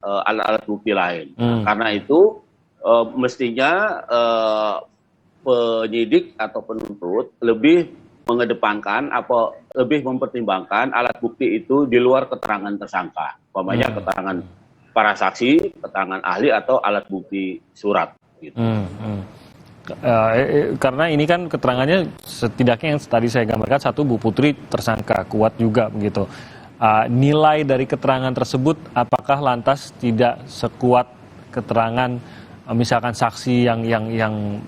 alat-alat bukti lain. Karena itu mestinya penyidik atau penuntut lebih mengedepankan apa lebih mempertimbangkan alat bukti itu di luar keterangan tersangka, umpamanya keterangan para saksi, keterangan ahli atau alat bukti surat. Gitu. Karena ini kan keterangannya setidaknya yang tadi saya gambarkan, satu, Bu Putri tersangka kuat juga begitu. Nilai dari keterangan tersebut apakah lantas tidak sekuat keterangan misalkan saksi yang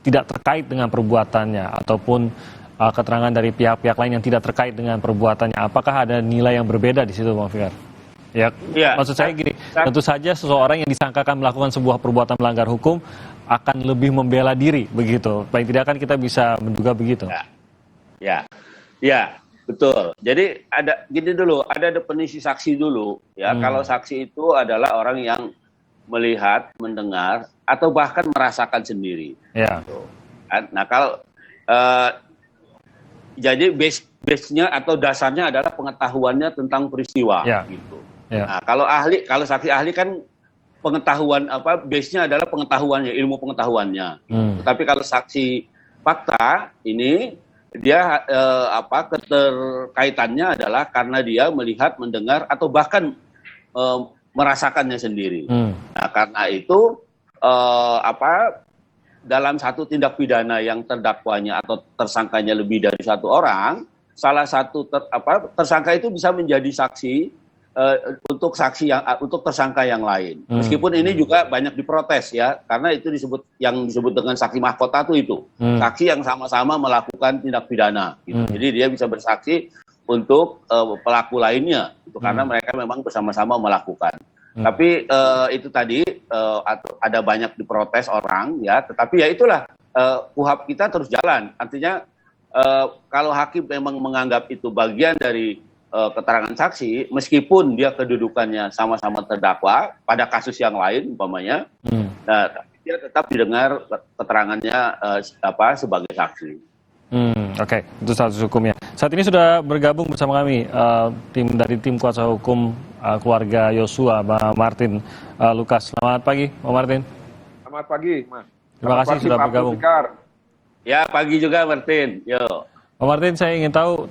tidak terkait dengan perbuatannya ataupun keterangan dari pihak-pihak lain yang tidak terkait dengan perbuatannya? Apakah ada nilai yang berbeda di situ, Bang Fikar? Ya, maksud saya gini, tentu saja seseorang yang disangkakan melakukan sebuah perbuatan melanggar hukum akan lebih membela diri, begitu. Paling tidak kan kita bisa menduga begitu. Ya, betul. Jadi ada gini dulu, ada definisi saksi dulu. Ya, kalau saksi itu adalah orang yang melihat, mendengar, atau bahkan merasakan sendiri. Ya. Gitu. Nah, kalau jadi base-nya atau dasarnya adalah pengetahuannya tentang peristiwa. Gitu. Ya. Nah, kalau saksi ahli kan pengetahuan base-nya adalah pengetahuannya, ilmu pengetahuannya. Tetapi kalau saksi fakta ini dia keterkaitannya adalah karena dia melihat, mendengar atau bahkan merasakannya sendiri. Nah, karena itu dalam satu tindak pidana yang terdakwanya atau tersangkanya lebih dari satu orang, salah satu tersangka itu bisa menjadi saksi untuk tersangka yang lain. Meskipun ini juga banyak diprotes ya, karena itu disebut dengan saksi mahkota itu. Saksi yang sama-sama melakukan tindak pidana gitu. Jadi dia bisa bersaksi untuk pelaku lainnya gitu, karena mereka memang bersama-sama melakukan. Tapi itu tadi ada banyak diprotes orang ya, tetapi ya itulah KUHP kita terus jalan. Artinya kalau hakim memang menganggap itu bagian dari keterangan saksi, meskipun dia kedudukannya sama-sama terdakwa pada kasus yang lain umpamanya, nah, dia tetap didengar keterangannya sebagai saksi. Oke, itu status hukumnya. Saat ini sudah bergabung bersama kami dari tim kuasa hukum keluarga Yosua, Bang Martin Lukas. Selamat pagi, Bang Martin. Selamat pagi, Mas. Terima kasih sudah bergabung. Ya, pagi juga, Martin. Yo. Bang Martin, saya ingin tahu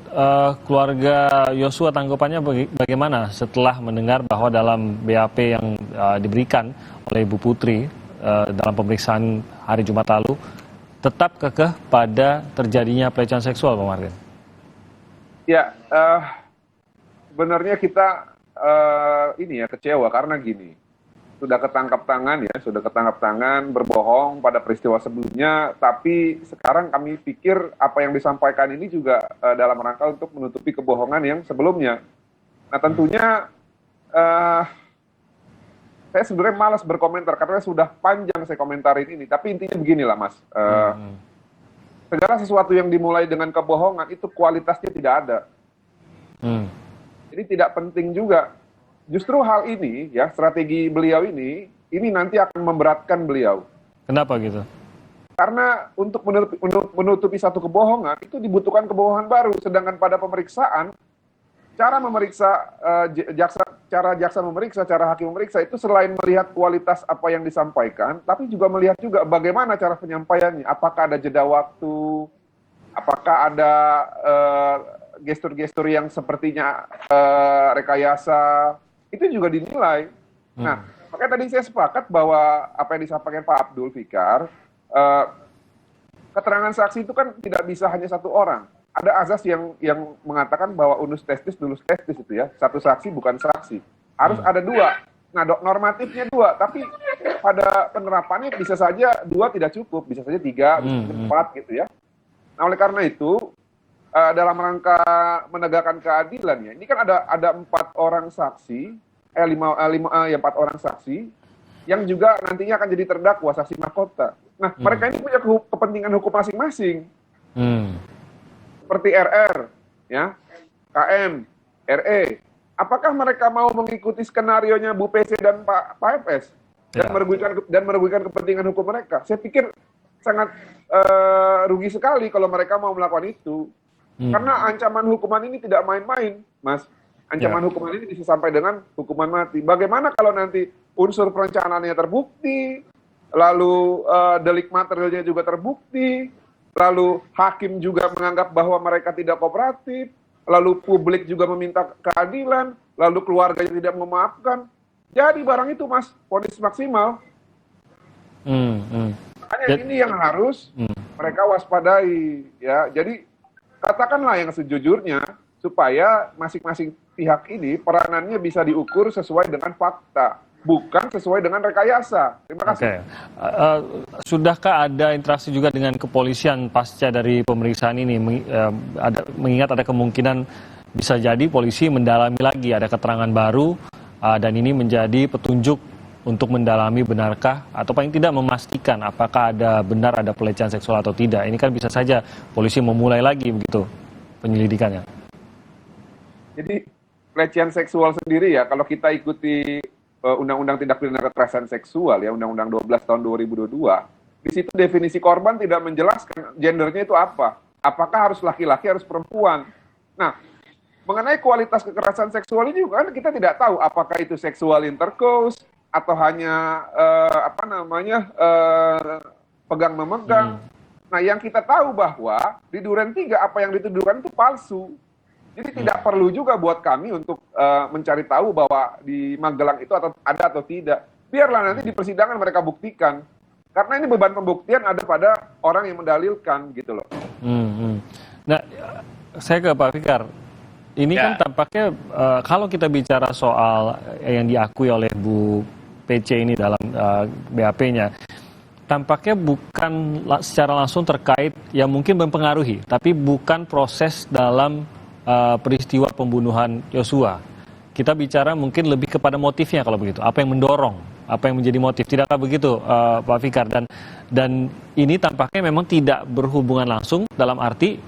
keluarga Yosua tanggapannya bagaimana setelah mendengar bahwa dalam BAP yang diberikan oleh Ibu Putri dalam pemeriksaan hari Jumat lalu tetap kekeh pada terjadinya pelecehan seksual, Bang Martin? Ya, sebenarnya kita kecewa karena gini, sudah ketangkap tangan berbohong pada peristiwa sebelumnya, tapi sekarang kami pikir apa yang disampaikan ini juga dalam rangka untuk menutupi kebohongan yang sebelumnya. Nah, tentunya saya sebenarnya malas berkomentar karena sudah panjang saya komentarin ini, tapi intinya beginilah, Mas. Segala sesuatu yang dimulai dengan kebohongan itu kualitasnya tidak ada. Jadi tidak penting juga. Justru hal ini, ya, strategi beliau ini nanti akan memberatkan beliau. Kenapa gitu? Karena untuk menutupi satu kebohongan, itu dibutuhkan kebohongan baru. Sedangkan pada pemeriksaan, cara jaksa memeriksa, cara hakim memeriksa, itu selain melihat kualitas apa yang disampaikan, tapi juga melihat juga bagaimana cara penyampaiannya. Apakah ada jeda waktu, apakah ada gestur-gestur yang sepertinya rekayasa, itu juga dinilai. Nah, makanya tadi saya sepakat bahwa apa yang disampaikan Pak Abdul Fikar, keterangan saksi itu kan tidak bisa hanya satu orang. Ada azas yang mengatakan bahwa unus testis, dulus testis itu ya, satu saksi bukan saksi. Harus ada dua. Nah, normatifnya dua, tapi pada penerapannya bisa saja dua tidak cukup, bisa saja tiga, bisa saja empat gitu ya. Nah, oleh karena itu, dalam rangka menegakkan keadilan ya, ini kan ada 4 orang saksi, 4 orang saksi yang juga nantinya akan jadi terdakwa, saksi mahkota. Nah, mereka ini punya kepentingan hukum masing-masing. Seperti RR, ya, KM, RE. Apakah mereka mau mengikuti skenarionya Bu PC dan Pak FS dan merugikan kepentingan hukum mereka? Saya pikir sangat rugi sekali kalau mereka mau melakukan itu. Karena ancaman hukuman ini tidak main-main, Mas. Ancaman hukuman ini bisa sampai dengan hukuman mati. Bagaimana kalau nanti unsur perencanaannya terbukti, lalu delik materialnya juga terbukti, lalu hakim juga menganggap bahwa mereka tidak kooperatif, lalu publik juga meminta keadilan, lalu keluarganya tidak memaafkan. Jadi barang itu, Mas, vonis maksimal. Makanya ini yang harus mereka waspadai, ya. Jadi katakanlah yang sejujurnya supaya masing-masing pihak ini peranannya bisa diukur sesuai dengan fakta, bukan sesuai dengan rekayasa. Terima kasih. Sudahkah ada interaksi juga dengan kepolisian pasca dari pemeriksaan ini? Mengingat ada kemungkinan bisa jadi polisi mendalami lagi, ada keterangan baru, dan ini menjadi petunjuk untuk mendalami benarkah, atau paling tidak memastikan apakah benar ada pelecehan seksual atau tidak. Ini kan bisa saja polisi memulai lagi begitu penyelidikannya. Jadi pelecehan seksual sendiri ya, kalau kita ikuti Undang-Undang Tindak Pidana Kekerasan Seksual ya, Undang-Undang 12 tahun 2022, di situ definisi korban tidak menjelaskan gendernya itu apa. Apakah harus laki-laki, harus perempuan. Nah, mengenai kualitas kekerasan seksual ini juga kan kita tidak tahu apakah itu seksual intercourse atau hanya pegang-memegang. Nah, yang kita tahu bahwa di Duren 3 apa yang dituduhkan itu palsu. Jadi tidak perlu juga buat kami untuk mencari tahu bahwa di Magelang itu ada atau tidak. Biarlah nanti di persidangan mereka buktikan. Karena ini beban pembuktian ada pada orang yang mendalilkan gitu loh. Nah, saya ke Pak Fikar. Ini kan tampaknya kalau kita bicara soal yang diakui oleh Bu PC ini dalam BAP-nya, tampaknya bukan secara langsung terkait, yang mungkin mempengaruhi, tapi bukan proses dalam peristiwa pembunuhan Yosua. Kita bicara mungkin lebih kepada motifnya kalau begitu. Apa yang mendorong, apa yang menjadi motif. Tidakkah begitu, Pak Fikar? Dan ini tampaknya memang tidak berhubungan langsung dalam arti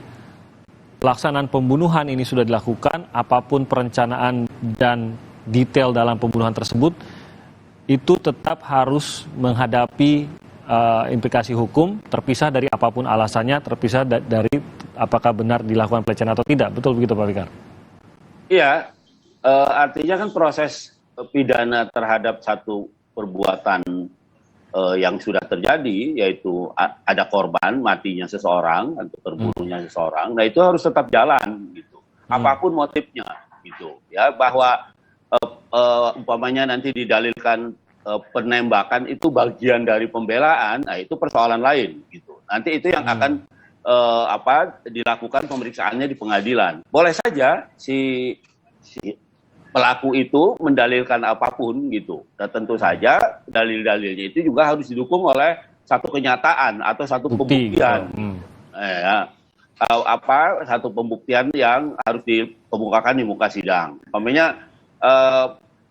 pelaksanaan pembunuhan ini sudah dilakukan, apapun perencanaan dan detail dalam pembunuhan tersebut, itu tetap harus menghadapi implikasi hukum, terpisah dari apapun alasannya, terpisah dari apakah benar dilakukan pelecehan atau tidak. Betul begitu, Pak Fikar? Iya, artinya kan proses pidana terhadap satu perbuatan yang sudah terjadi, yaitu ada korban, matinya seseorang atau terbunuhnya seseorang, nah itu harus tetap jalan gitu. Apapun motifnya gitu. Ya, bahwa umpamanya nanti didalilkan penembakan itu bagian dari pembelaan, nah itu persoalan lain gitu. Nanti itu yang akan dilakukan pemeriksaannya di pengadilan. Boleh saja si pelaku itu mendalilkan apapun gitu. Dan tentu saja dalil-dalilnya itu juga harus didukung oleh satu kenyataan atau satu pembuktian. Satu pembuktian yang harus dikemukakan di muka sidang. Umpamanya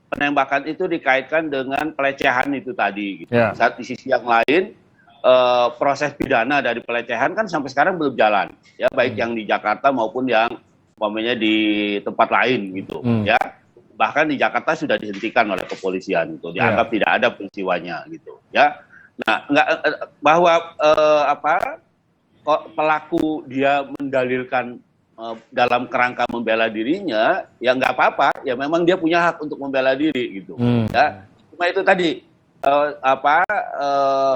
penembakan itu dikaitkan dengan pelecehan itu tadi gitu. Saat di sisi yang lain proses pidana dari pelecehan kan sampai sekarang belum jalan. Ya, baik yang di Jakarta maupun yang umpamanya di tempat lain gitu, ya. Bahkan di Jakarta sudah dihentikan oleh kepolisian itu, dianggap tidak ada peristiwanya gitu, ya. Nah, bahwa pelaku dia mendalilkan dalam kerangka membela dirinya, ya nggak apa-apa, ya memang dia punya hak untuk membela diri gitu, ya. Cuma itu tadi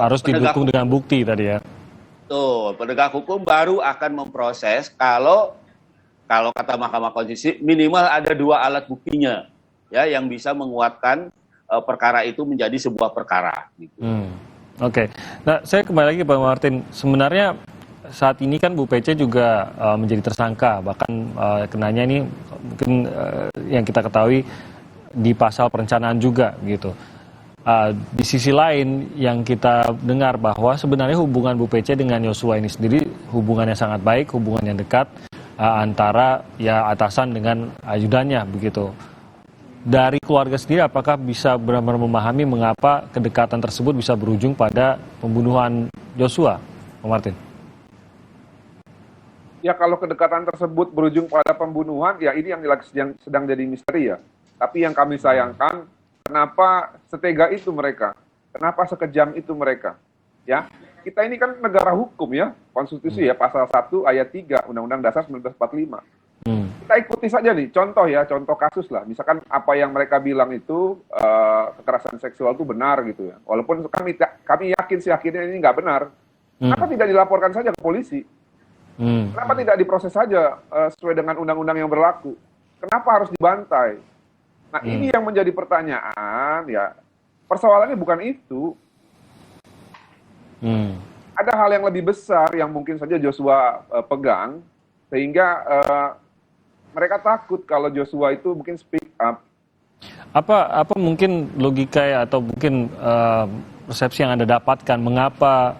harus didukung dengan bukti tadi ya. Tuh, penegak hukum baru akan memproses kalau kata Mahkamah Konstitusi minimal ada 2 alat buktinya ya yang bisa menguatkan perkara itu menjadi sebuah perkara gitu. Oke. Nah, saya kembali lagi Pak Martin. Sebenarnya saat ini kan Bu PC juga menjadi tersangka, bahkan kenanya ini mungkin yang kita ketahui di pasal perencanaan juga gitu. Di sisi lain yang kita dengar bahwa sebenarnya hubungan Bu PC dengan Yosua ini sendiri hubungannya sangat baik, hubungan yang dekat antara ya atasan dengan ajudannya begitu. Dari keluarga sendiri apakah bisa benar-benar memahami mengapa kedekatan tersebut bisa berujung pada pembunuhan Yosua, Pak Martin? Ya kalau kedekatan tersebut berujung pada pembunuhan, ya ini yang sedang jadi misteri ya. Tapi yang kami sayangkan, kenapa setega itu mereka? Kenapa sekejam itu mereka? Ya, kita ini kan negara hukum ya, konstitusi ya, pasal 1 ayat 3 Undang-Undang Dasar 1945. kita ikuti saja nih, contoh kasus lah. Misalkan apa yang mereka bilang itu kekerasan seksual itu benar gitu ya. Walaupun kami yakinnya ini nggak benar. Kenapa tidak dilaporkan saja ke polisi? Kenapa tidak diproses saja sesuai dengan undang-undang yang berlaku? Kenapa harus dibantai? Nah ini yang menjadi pertanyaan ya. Persoalannya bukan itu. Ada hal yang lebih besar yang mungkin saja Joshua pegang sehingga mereka takut kalau Joshua itu mungkin speak up. Apa mungkin logika ya, atau mungkin persepsi yang Anda dapatkan mengapa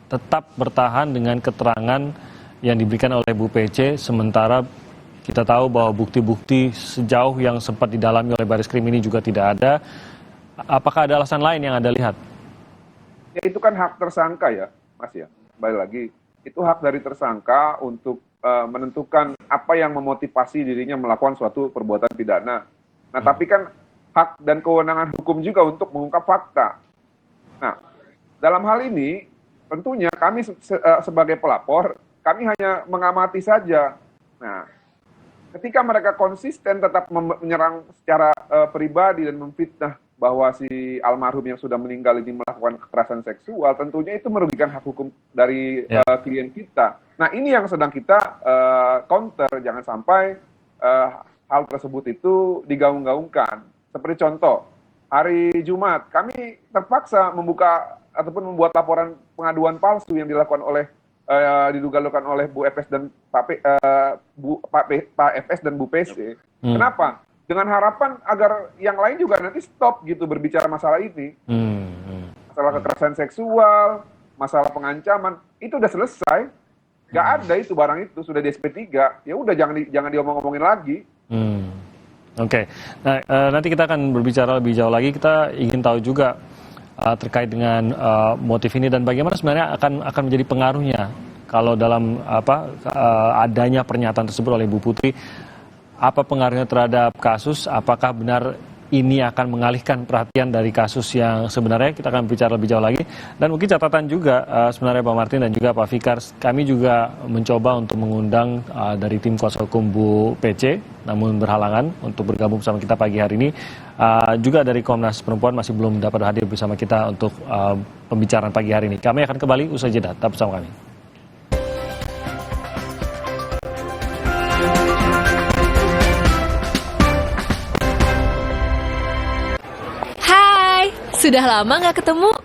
tetap bertahan dengan keterangan yang diberikan oleh Bu PC sementara kita tahu bahwa bukti-bukti sejauh yang sempat didalami oleh Baris Krim ini juga tidak ada. Apakah ada alasan lain yang Anda lihat? Ya itu kan hak tersangka ya, Mas ya. Kembali lagi, itu hak dari tersangka untuk menentukan apa yang memotivasi dirinya melakukan suatu perbuatan pidana. Nah, tapi kan hak dan kewenangan hukum juga untuk mengungkap fakta. Nah, dalam hal ini tentunya kami sebagai pelapor, kami hanya mengamati saja. Nah, ketika mereka konsisten tetap menyerang secara pribadi dan memfitnah bahwa si almarhum yang sudah meninggal ini melakukan kekerasan seksual, tentunya itu merugikan hak hukum dari klien kita. Nah, ini yang sedang kita counter, jangan sampai hal tersebut itu digaung-gaungkan. Seperti contoh, hari Jumat kami terpaksa membuka ataupun membuat laporan pengaduan palsu yang dilakukan oleh diduga-dugaan oleh Bu FS dan Pak FS dan Bu PC. Kenapa? Dengan harapan agar yang lain juga nanti stop gitu berbicara masalah ini. Masalah kekerasan seksual, masalah pengancaman, itu udah selesai. Gak ada itu barang itu, sudah di SP3. Ya udah jangan diomong-omongin lagi. Oke. Nah, nanti kita akan berbicara lebih jauh lagi. Kita ingin tahu juga terkait dengan motif ini dan bagaimana sebenarnya akan menjadi pengaruhnya kalau dalam adanya pernyataan tersebut oleh Bu Putri. Apa pengaruhnya terhadap kasus? Apakah benar ini akan mengalihkan perhatian dari kasus yang sebenarnya? Kita akan bicara lebih jauh lagi. Dan mungkin catatan juga sebenarnya Pak Martin dan juga Pak Fikar, kami juga mencoba untuk mengundang dari tim kuasa hukum Bu PC, namun berhalangan untuk bergabung bersama kita pagi hari ini. Juga dari Komnas Perempuan masih belum dapat hadir bersama kita untuk pembicaraan pagi hari ini. Kami akan kembali usai jeda. Tetap bersama kami. Sudah lama nggak ketemu?